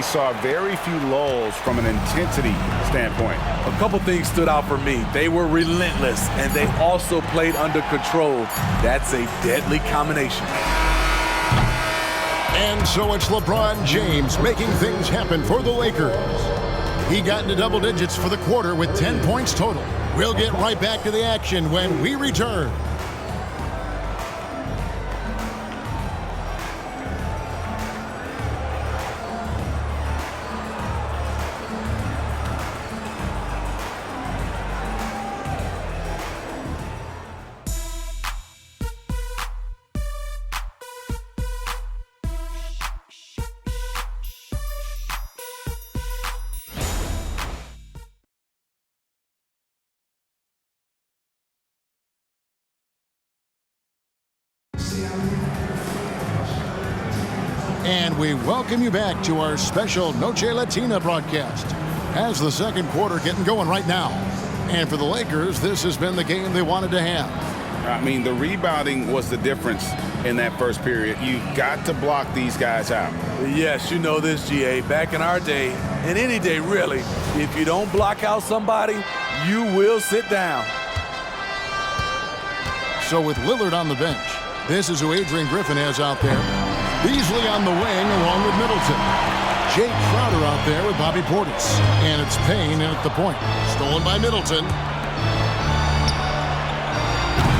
we saw very few lulls from an intensity standpoint. A couple things stood out for me. They were relentless, and they also played under control. That's a deadly combination. And so it's LeBron James making things happen for the Lakers. He got into double digits for the quarter with 10 points total. We'll get right back to the action when we return. And we welcome you back to our special Noche Latina broadcast as the second quarter getting going right now. And for the Lakers, this has been the game they wanted to have. I mean, the rebounding was the difference in that first period. You've got to block these guys out. Yes, you know this, GA. Back in our day, and any day really, if you don't block out somebody, you will sit down. So with Lillard on the bench, this is who Adrian Griffin has out there. Beasley on the wing along with Middleton. Jake Crowder out there with Bobby Portis. And it's Payne in at the point. Stolen by Middleton.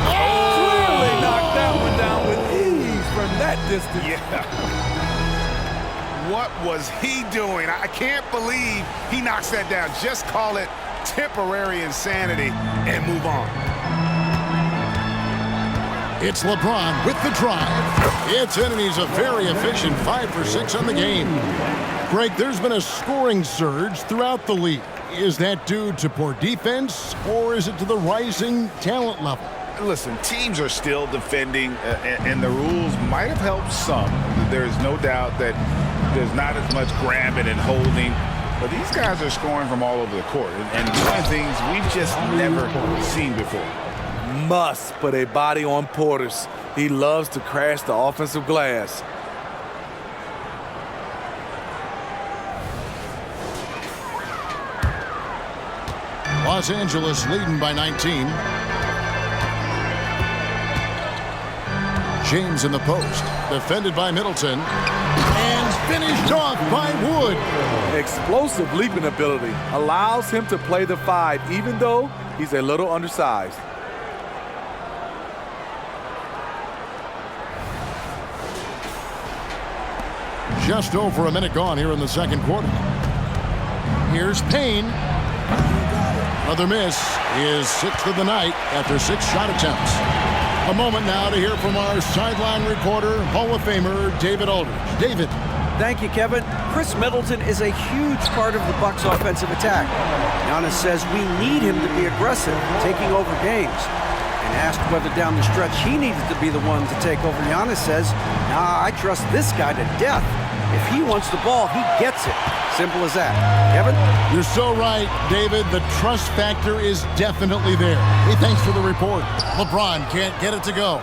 Clearly knocked that one down with ease from that distance. Yeah. What was he doing? I can't believe he knocks that down. Just call it temporary insanity and move on. It's LeBron with the drive. It's in, and he's a very efficient 5 for 6 on the game. Greg, there's been a scoring surge throughout the league. Is that due to poor defense, or is it to the rising talent level? Listen, teams are still defending, and the rules might have helped some. There's no doubt that there's not as much grabbing and holding. But these guys are scoring from all over the court, and doing things we've just never seen before. Must put a body on Portis. He loves to crash the offensive glass. Los Angeles leading by 19. James in the post, defended by Middleton, and finished off by Wood. Explosive leaping ability allows him to play the 5, even though he's a little undersized. Just over a minute gone here in the second quarter. Here's Payne. Another miss, his 6th of the night after 6 shot attempts. A moment now to hear from our sideline reporter, Hall of Famer David Aldridge. David. Thank you, Kevin. Chris Middleton is a huge part of the Bucks' offensive attack. Giannis says we need him to be aggressive, taking over games. And asked whether down the stretch he needed to be the one to take over, Giannis says, nah, I trust this guy to death. If he wants the ball, he gets it. Simple as that. Kevin? You're so right, David. The trust factor is definitely there. Hey, thanks for the report. LeBron can't get it to go.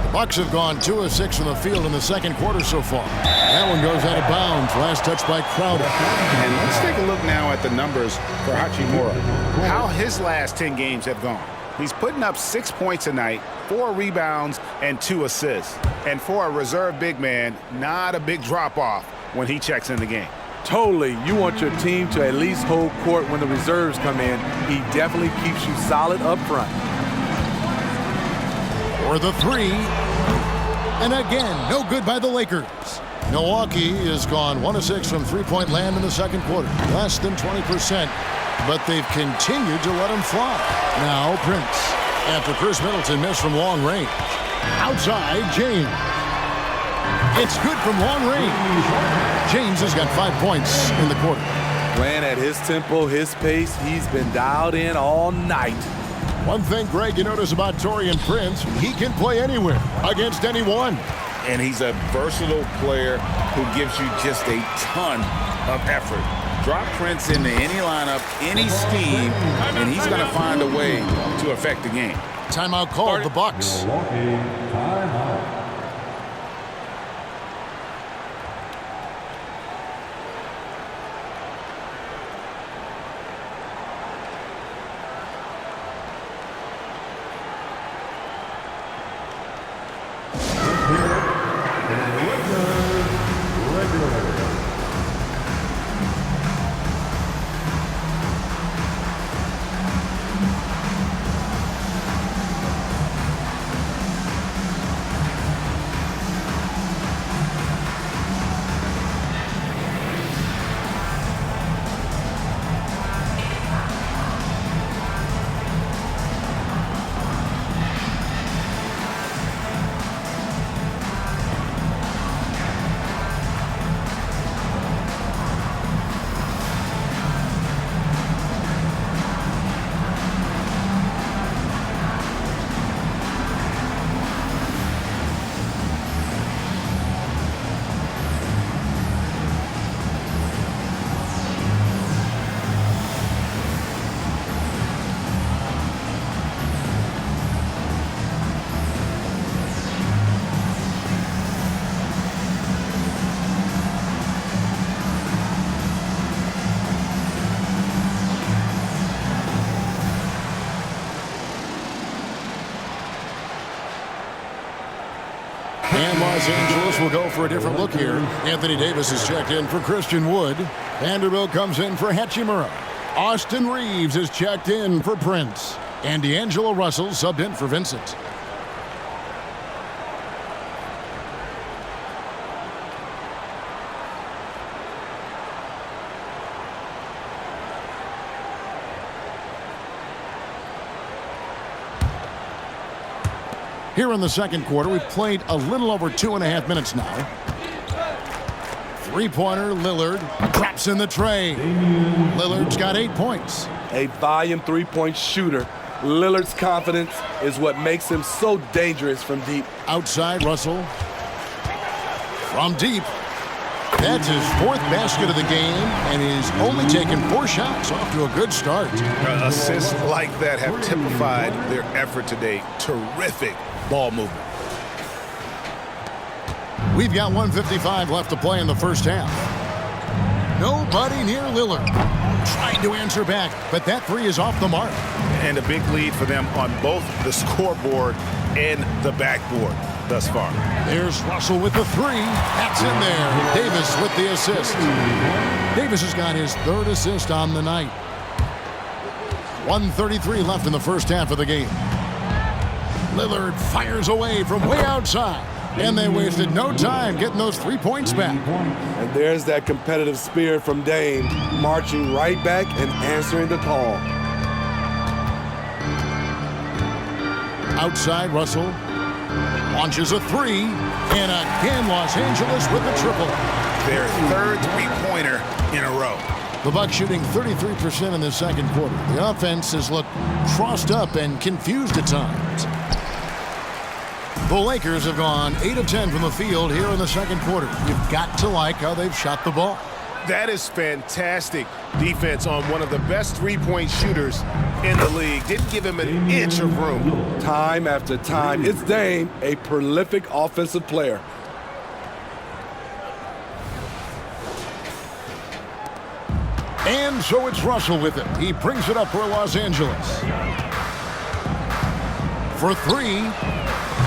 The Bucks have gone 2 of 6 from the field in the second quarter so far. That one goes out of bounds. Last touch by Crowder. And let's take a look now at the numbers for Hachimura. How his last 10 games have gone. He's putting up 6 points a night, 4 rebounds, and 2 assists. And for a reserve big man, not a big drop-off when he checks in the game. Totally. You want your team to at least hold court when the reserves come in. He definitely keeps you solid up front. For the 3. And again, no good by the Lakers. Milwaukee has gone 1 of 6 from three-point land in the second quarter. Less than 20%. But they've continued to let him fly. Now Prince. After Chris Middleton missed from long range. Outside, James. It's good from long range. James has got 5 points in the quarter. Playing at his tempo, his pace, he's been dialed in all night. One thing, Greg, you notice about Taurean Prince, he can play anywhere, against anyone. And he's a versatile player who gives you just a ton of effort. Drop Prince into any lineup, any scheme, and he's going to find a way to affect the game. Timeout called, the Bucks. Los Angeles will go for a different look here. Anthony Davis is checked in for Christian Wood. Vanderbilt comes in for Hachimura. Austin Reeves is checked in for Prince. And D'Angelo Russell subbed in for Vincent. Here in the second quarter, we've played a little over 2.5 minutes now. Three-pointer, Lillard drops in the tray. Lillard's got 8 points. A volume three-point shooter. Lillard's confidence is what makes him so dangerous from deep. Outside, Russell. From deep. That's his 4th basket of the game, and he's only taken 4 shots. Off to a good start. Assists like that have typified their effort today. Terrific ball movement. We've got 1:55 left to play in the first half. Nobody near Lillard. Trying to answer back, but that three is off the mark. And a big lead for them on both the scoreboard and the backboard thus far. There's Russell with the three. That's in there. Davis with the assist. Davis has got his 3rd assist on the night. 1:33 left in the first half of the game. Lillard fires away from way outside. And they wasted no time getting those 3 points back. And there's that competitive spirit from Dame, marching right back and answering the call. Outside, Russell launches a three. And again, Los Angeles with the triple. Their 3rd three-pointer in a row. The Bucks shooting 33% in the second quarter. The offense has looked crossed up and confused at times. The Lakers have gone 8 of 10 from the field here in the second quarter. You've got to like how they've shot the ball. That is fantastic defense on one of the best three-point shooters in the league. Didn't give him an inch of room. Time after time, it's Dame, a prolific offensive player. And so it's Russell with it. He brings it up for Los Angeles. For three.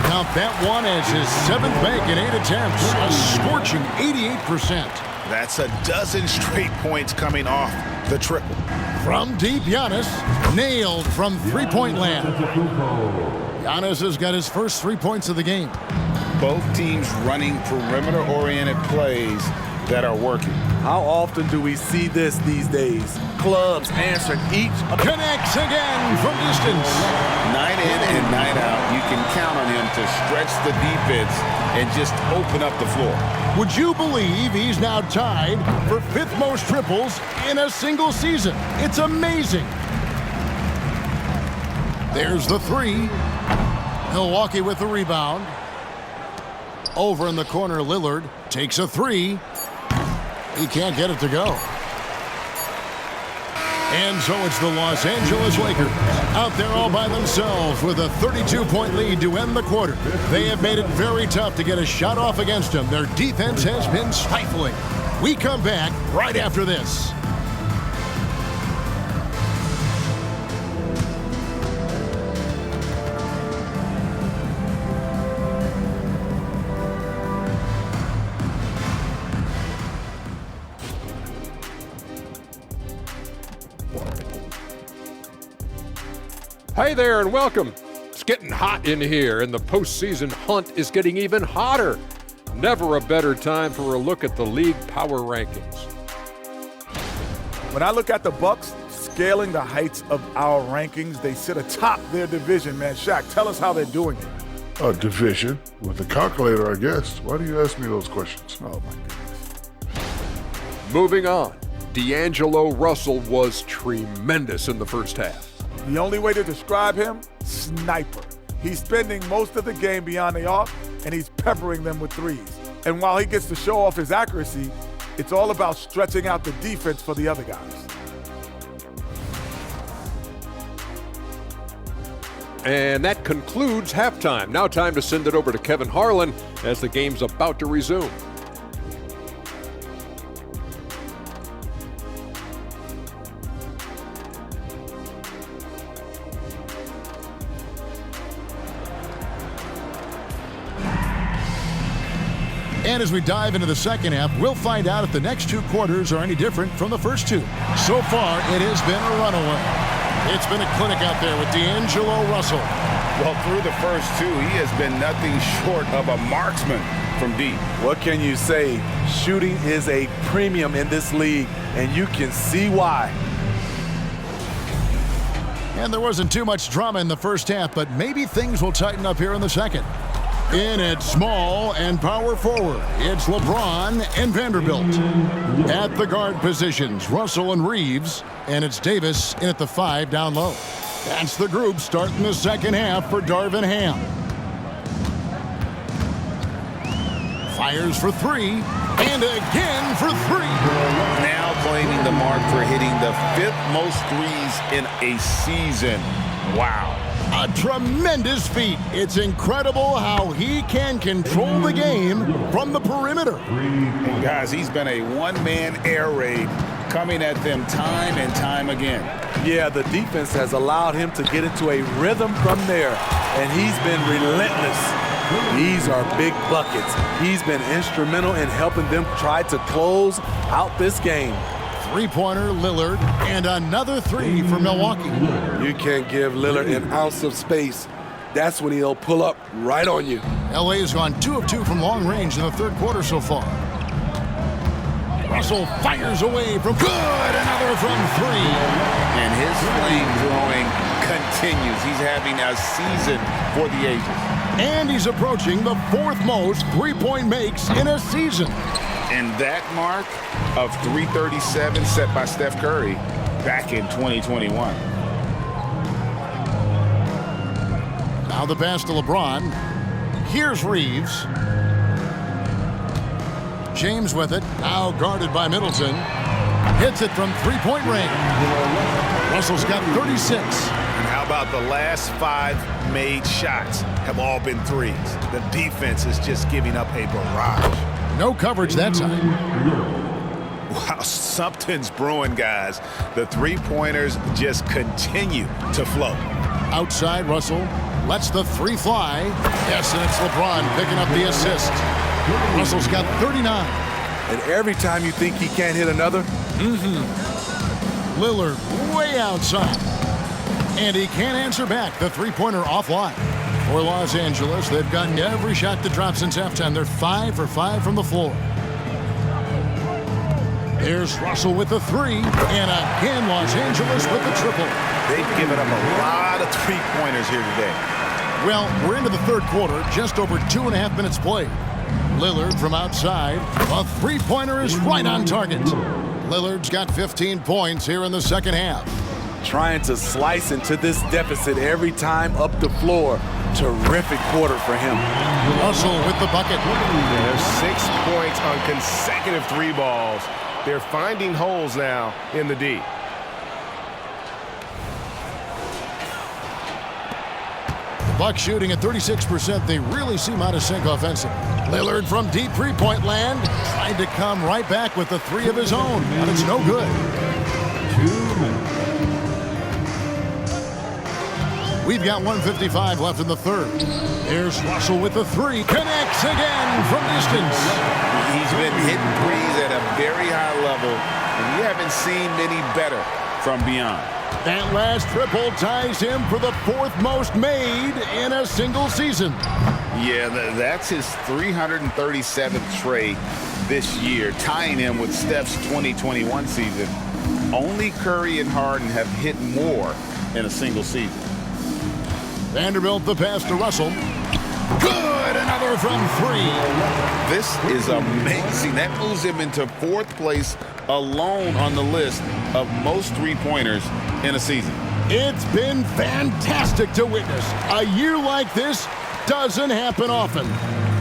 Count that one as his 7th make in 8 attempts. A scorching 88%. That's a dozen straight points coming off the triple. From deep, Giannis nailed from three-point land. Giannis has got his first 3 points of the game. Both teams running perimeter-oriented plays that are working. How often do we see this these days? Clubs answering each. Connects again from distance. Night in and night out, you can count on him to stretch the defense and just open up the floor. Would you believe he's now tied for 5th most triples in a single season? It's amazing. There's the three. Milwaukee with the rebound. Over in the corner, Lillard takes a three. He can't get it to go. And so it's the Los Angeles Lakers out there all by themselves with a 32-point lead to end the quarter. They have made it very tough to get a shot off against them. Their defense has been stifling. We come back right after this. Hey there and welcome. It's getting hot in here and the postseason hunt is getting even hotter. Never a better time for a look at the league power rankings. When I look at the Bucks scaling the heights of our rankings, they sit atop their division, man. Shaq, tell us how they're doing it. A division with a calculator, I guess. Why do you ask me those questions? Oh, my goodness. Moving on, D'Angelo Russell was tremendous in the first half. The only way to describe him, sniper. He's spending most of the game beyond the arc, and he's peppering them with threes. And while he gets to show off his accuracy, it's all about stretching out the defense for the other guys. And that concludes halftime. Now time to send it over to Kevin Harlan as the game's about to resume. And as we dive into the second half, we'll find out if the next two quarters are any different from the first two. So far, it has been a runaway. It's been a clinic out there with D'Angelo Russell. Well, through the first two, he has been nothing short of a marksman from deep. What can you say? Shooting is a premium in this league, and you can see why. And there wasn't too much drama in the first half, but maybe things will tighten up here in the second. In at small and power forward, it's LeBron and Vanderbilt. At the guard positions, Russell and Reeves, and it's Davis in at the 5 down low. That's the group starting the second half for Darvin Ham. Fires for 3, and again for 3. Now claiming the mark for hitting the 5th most threes in a season. Wow. A tremendous feat. It's incredible how he can control the game from the perimeter. And guys, he's been a one-man air raid coming at them time and time again. Yeah, the defense has allowed him to get into a rhythm from there, and he's been relentless. These are big buckets. He's been instrumental in helping them try to close out this game. Three-pointer, Lillard, and another 3 for Milwaukee. You can't give Lillard an ounce of space. That's when he'll pull up right on you. LA has gone 2 of 2 from long range in the third quarter so far. Russell fires away from good, another from 3. And his flame throwing continues. He's having a season for the ages. And he's approaching the 4th most three-point makes in a season. And that mark of 337 set by Steph Curry back in 2021. Now the pass to LeBron. Here's Reeves. James with it. Now guarded by Middleton. Hits it from three-point range. Russell's got 36. And how about the last 5 made shots have all been threes? The defense is just giving up a barrage. No coverage that time. Wow, something's brewing, guys. The three-pointers just continue to flow. Outside, Russell lets the 3 fly. Yes, and it's LeBron picking up the assist. Russell's got 39. And every time you think he can't hit another, Lillard way outside. And he can't answer back. The three-pointer offline. For Los Angeles, they've gotten every shot to drop since halftime. They're 5 for 5 from the floor. There's Russell with the 3. And again, Los Angeles with the triple. They've given up a lot of three-pointers here today. Well, we're into the third quarter, just over 2.5 minutes played. Lillard from outside. A three-pointer is right on target. Lillard's got 15 points here in the second half. trying to slice into this deficit every time up the floor. Terrific quarter for him. Russell with the bucket. There's 6 points on consecutive 3 balls. They're finding holes now in the D. The Bucks shooting at 36%. They really seem out of sync offensively. Lillard from deep three-point land tried to come right back with the 3 of his own, but it's no good. We've got 1:55 left in the third. Here's Russell with the 3. Connects again from distance. He's been hitting threes at a very high level, and we haven't seen many better from beyond. That last triple ties him for the 4th most made in a single season. Yeah, that's his 337th trade this year, tying him with Steph's 2021 season. Only Curry and Harden have hit more in a single season. Vanderbilt the pass to Russell. Good, another from 3. This is amazing. That moves him into 4th place alone on the list of most three-pointers in a season. It's been fantastic to witness. A year like this doesn't happen often.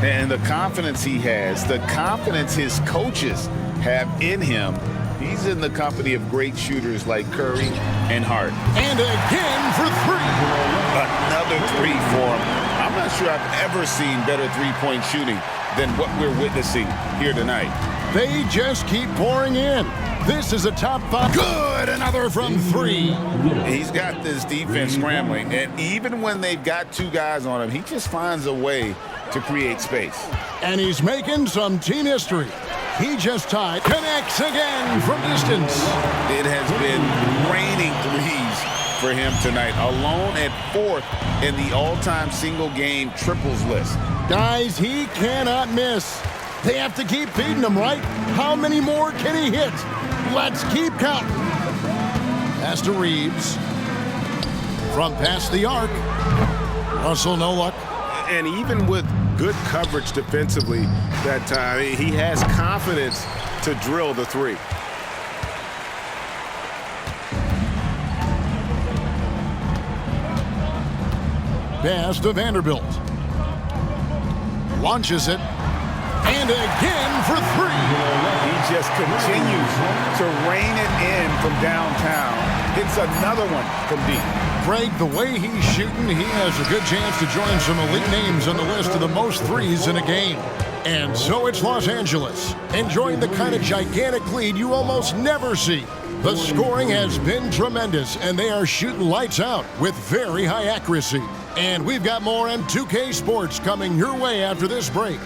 And the confidence he has, the confidence his coaches have in him, he's in the company of great shooters like Curry and Harden. And again for 3. Another 3 for him. I'm not sure I've ever seen better three-point shooting than what we're witnessing here tonight. They just keep pouring in. This is a top 5. Good, another from 3. He's got this defense scrambling, and even when they've got 2 guys on him, he just finds a way to create space. And he's making some team history. He just tied. Connects again from distance. It has been raining threes for him tonight, alone at 4th in the all-time single-game triples list. Guys, he cannot miss. They have to keep feeding him, right? How many more can he hit? Let's keep counting. Pass to Reeves. From past the arc. Russell, no luck. And even with good coverage defensively that time, he has confidence to drill the three. Pass to Vanderbilt. Launches it. And again for three. He just continues to rein it in from downtown. Hits another one from deep. Greg, the way he's shooting, he has a good chance to join some elite names on the list of the most threes in a game. And so it's Los Angeles, enjoying the kind of gigantic lead you almost never see. The scoring has been tremendous, and they are shooting lights out with very high accuracy. And we've got more on 2K Sports coming your way after this break.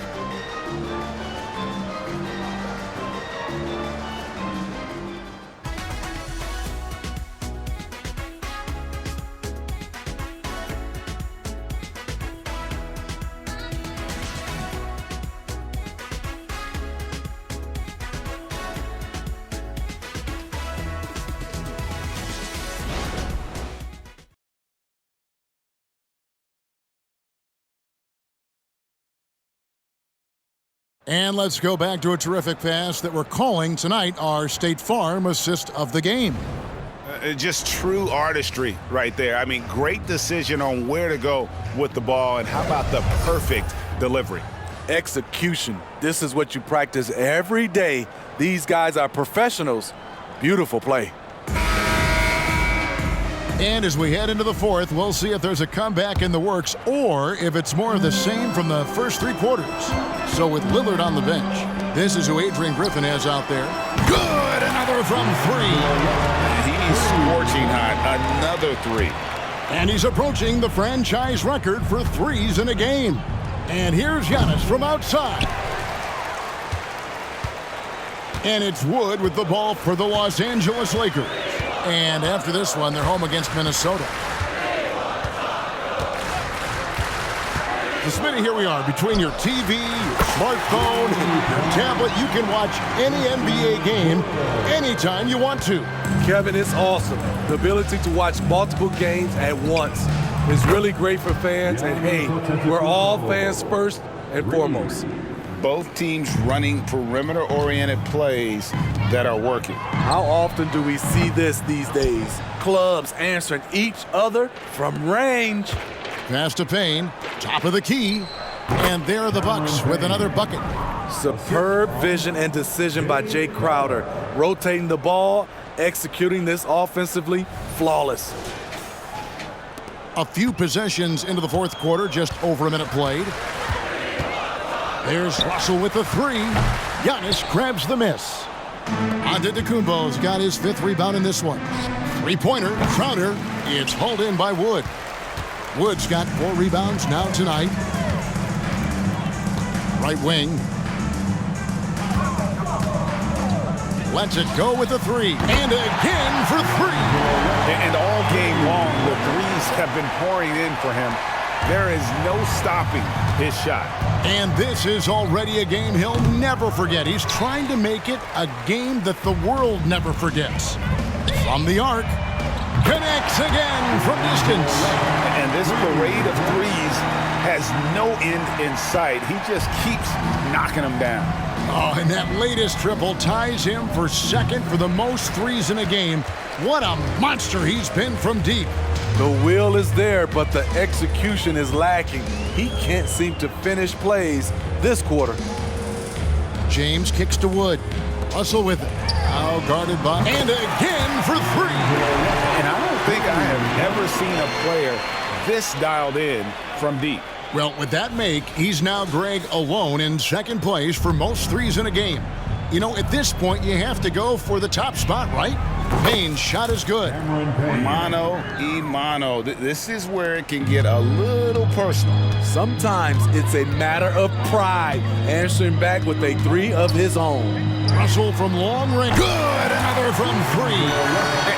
And let's go back to a terrific pass that we're calling tonight our State Farm assist of the game. Just true artistry right there. I mean, great decision on where to go with the ball, and how about the perfect delivery? Execution. This is what you practice every day. These guys are professionals. Beautiful play. And as we head into the fourth, we'll see if there's a comeback in the works or if it's more of the same from the first three quarters. So with Lillard on the bench, this is who Adrian Griffin has out there. Good! Another from three. He's scorching hot. Another three. And he's approaching the franchise record for threes in a game. And here's Giannis from outside. And it's Wood with the ball for the Los Angeles Lakers. And after this one, they're home against Minnesota. So, Smitty, here we are. Between your TV, your smartphone, and your tablet, you can watch any NBA game anytime you want to. Kevin, it's awesome. The ability to watch multiple games at once is really great for fans. And, hey, we're all fans first and foremost. Both teams running perimeter-oriented plays that are working. How often do we see this these days? Clubs answering each other from range. Pass to Payne, top of the key, and there are the Bucks with another bucket. Superb vision and decision by Jay Crowder. Rotating the ball, executing this offensively, flawless. A few possessions into the fourth quarter, just over a minute played. There's Russell with the three. Giannis grabs the miss. Antetokounmpo's got his fifth rebound in this one. Three-pointer, Crowder. It's hauled in by Wood. Wood's got 4 rebounds now tonight. Right wing. Lets it go with the three. And again for three. And all game long, the threes have been pouring in for him. There is no stopping his shot. And this is already a game he'll never forget. He's trying to make it a game that the world never forgets. From the arc, connects again from distance. And this parade of threes has no end in sight. He just keeps knocking them down. Oh, and that latest triple ties him for second for the most threes in a game. What a monster he's been from deep. The will is there, but the execution is lacking. He can't seem to finish plays this quarter. James kicks to Wood. Russell with it. Now guarded by. And again for three. And I don't think I have ever seen a player this dialed in from deep. Well, with that make, he's now, Greg, alone in second place for most threes in a game. You know, at this point, you have to go for the top spot, right? Payne's shot is good. Mano y mano. This is where it can get a little personal. Sometimes it's a matter of pride, answering back with a three of his own. Russell from long range. Good! Another from three.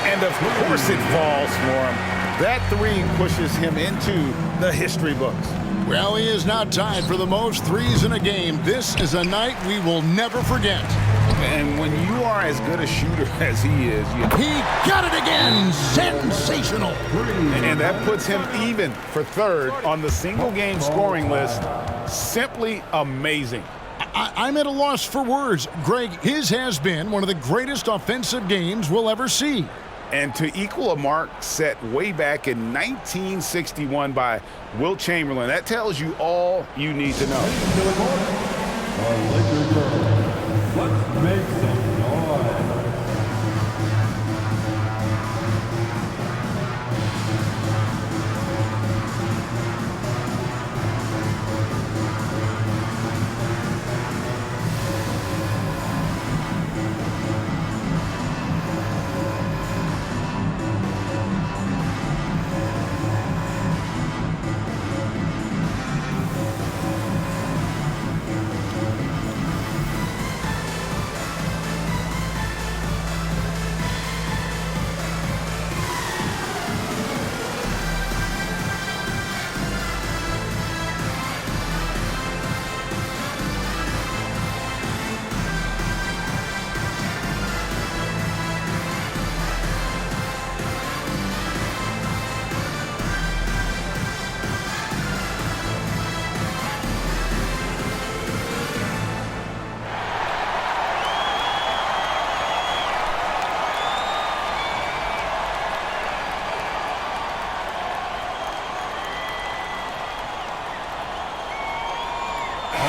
And of course it falls for him. That three pushes him into the history books. Well, he is now tied for the most threes in a game. This is a night we will never forget. And when you are as good a shooter as he is, He got it again! Sensational! and that puts him even for third on the single-game scoring list. Simply amazing. I'm at a loss for words. Greg, his has been one of the greatest offensive games we'll ever see. And to equal a mark set way back in 1961 by Wilt Chamberlain, that tells you all you need to know. Let's make some noise.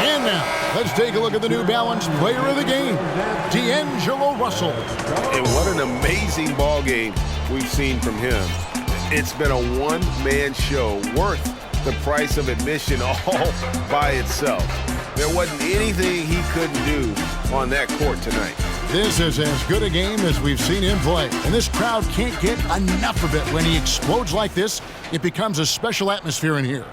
And now, let's take a look at the New Balance player of the game, D'Angelo Russell. And what an amazing ball game we've seen from him. It's been a one-man show worth the price of admission all by itself. There wasn't anything he couldn't do on that court tonight. This is as good a game as we've seen him play, and this crowd can't get enough of it. When he explodes like this, it becomes a special atmosphere in here.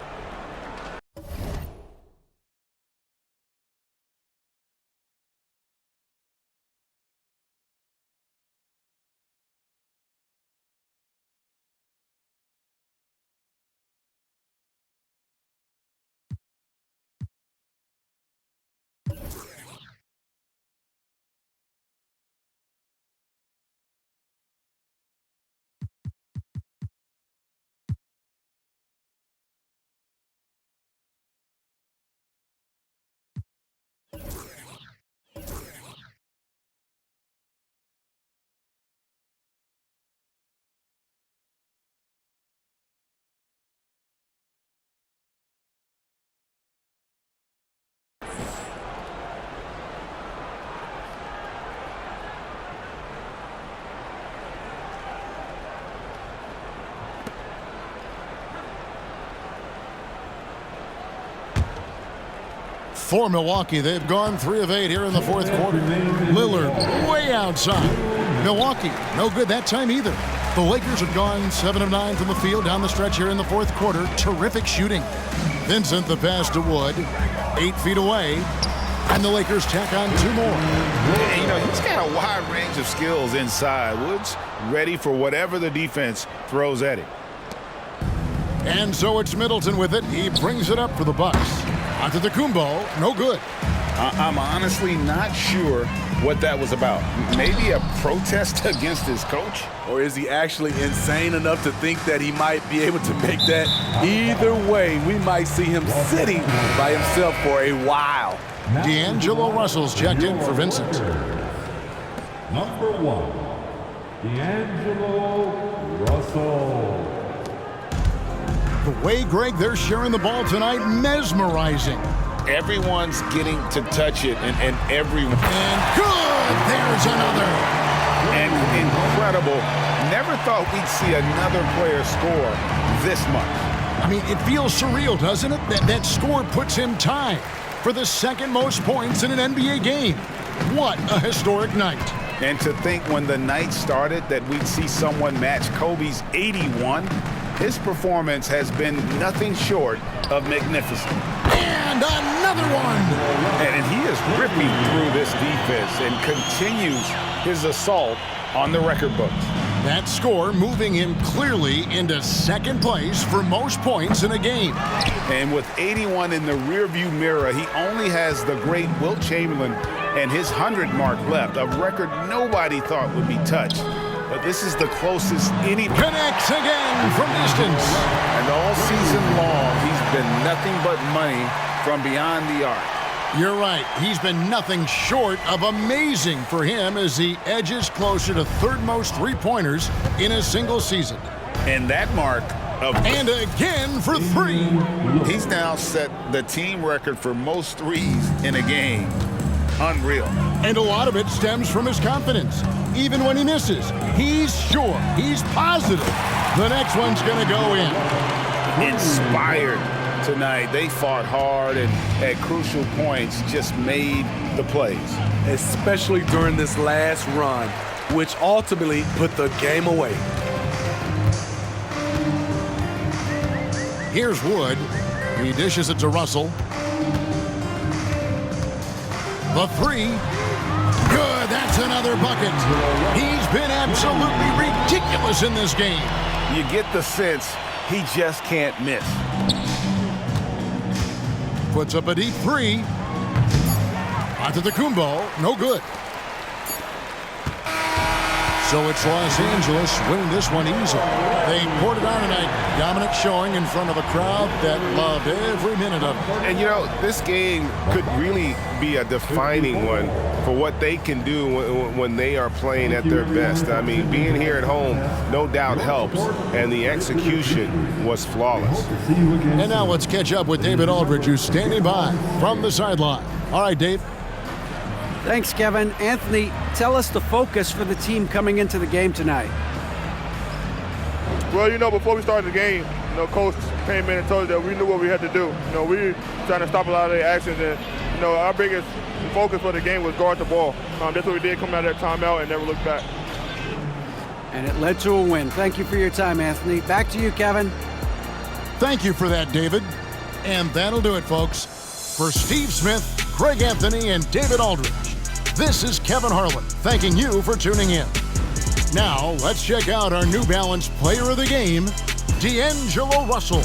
For Milwaukee, they've gone 3 of 8 here in the fourth quarter. Lillard way outside. Milwaukee, no good that time either. The Lakers have gone 7 of 9 from the field down the stretch here in the fourth quarter. Terrific shooting. Vincent, the pass to Wood, 8 feet away. And the Lakers tack on 2 more. You know, he's got a wide range of skills inside. Woods ready for whatever the defense throws at him. And so it's Middleton with it. He brings it up for the Bucks. Onto the Kumbo, no good. I'm honestly not sure what that was about. Maybe a protest against his coach? Or is he actually insane enough to think that he might be able to make that? Either way, we might see him sitting by himself for a while. D'Angelo Russell's checked in for Vincent. Number 1, D'Angelo Russell. The way, Greg, they're sharing the ball tonight, mesmerizing. Everyone's getting to touch it, and everyone. And good! There's another. And incredible. Never thought we'd see another player score this much. I mean, it feels surreal, doesn't it? That score puts him tied for the second most points in an NBA game. What a historic night. And to think when the night started that we'd see someone match Kobe's 81, his performance has been nothing short of magnificent. And another one. And he is ripping through this defense and continues his assault on the record books. That score moving him clearly into second place for most points in a game. And with 81 in the rearview mirror, he only has the great Wilt Chamberlain and his 100 mark left, a record nobody thought would be touched. But this is the closest any... Connects again from distance. And all season long, he's been nothing but money from beyond the arc. You're right. He's been nothing short of amazing for him as he edges closer to third most three-pointers in a single season. And that mark of... And again for three. He's now set the team record for most threes in a game. Unreal. And a lot of it stems from his confidence. Even when he misses, he's sure, he's positive the next one's going to go in. Inspired tonight. They fought hard and at crucial points just made the plays. Especially during this last run, which ultimately put the game away. Here's Wood. He dishes it to Russell. The three. Good. That's another bucket. He's been absolutely ridiculous in this game. You get the sense he just can't miss. Puts up a deep three. Antetokounmpo, no good. So it's Los Angeles winning this one easily. They poured it on tonight. Dominant showing in front of a crowd that loved every minute of it. And, you know, this game could really be a defining one for what they can do when they are playing at their best. I mean, being here at home no doubt helps, and the execution was flawless. And now let's catch up with David Aldridge, who's standing by from the sideline. All right, Dave. Thanks, Kevin. Anthony, tell us the focus for the team coming into the game tonight. Well, you know, before we started the game, you know, Coach came in and told us that we knew what we had to do. You know, we were trying to stop a lot of their actions, and, you know, our biggest focus for the game was guard the ball. That's what we did coming out of that timeout and never looked back. And it led to a win. Thank you for your time, Anthony. Back to you, Kevin. Thank you for that, David. And that'll do it, folks. For Steve Smith, Greg Anthony, and David Aldridge, this is Kevin Harlan thanking you for tuning in. Now, let's check out our New Balance Player of the Game, D'Angelo Russell.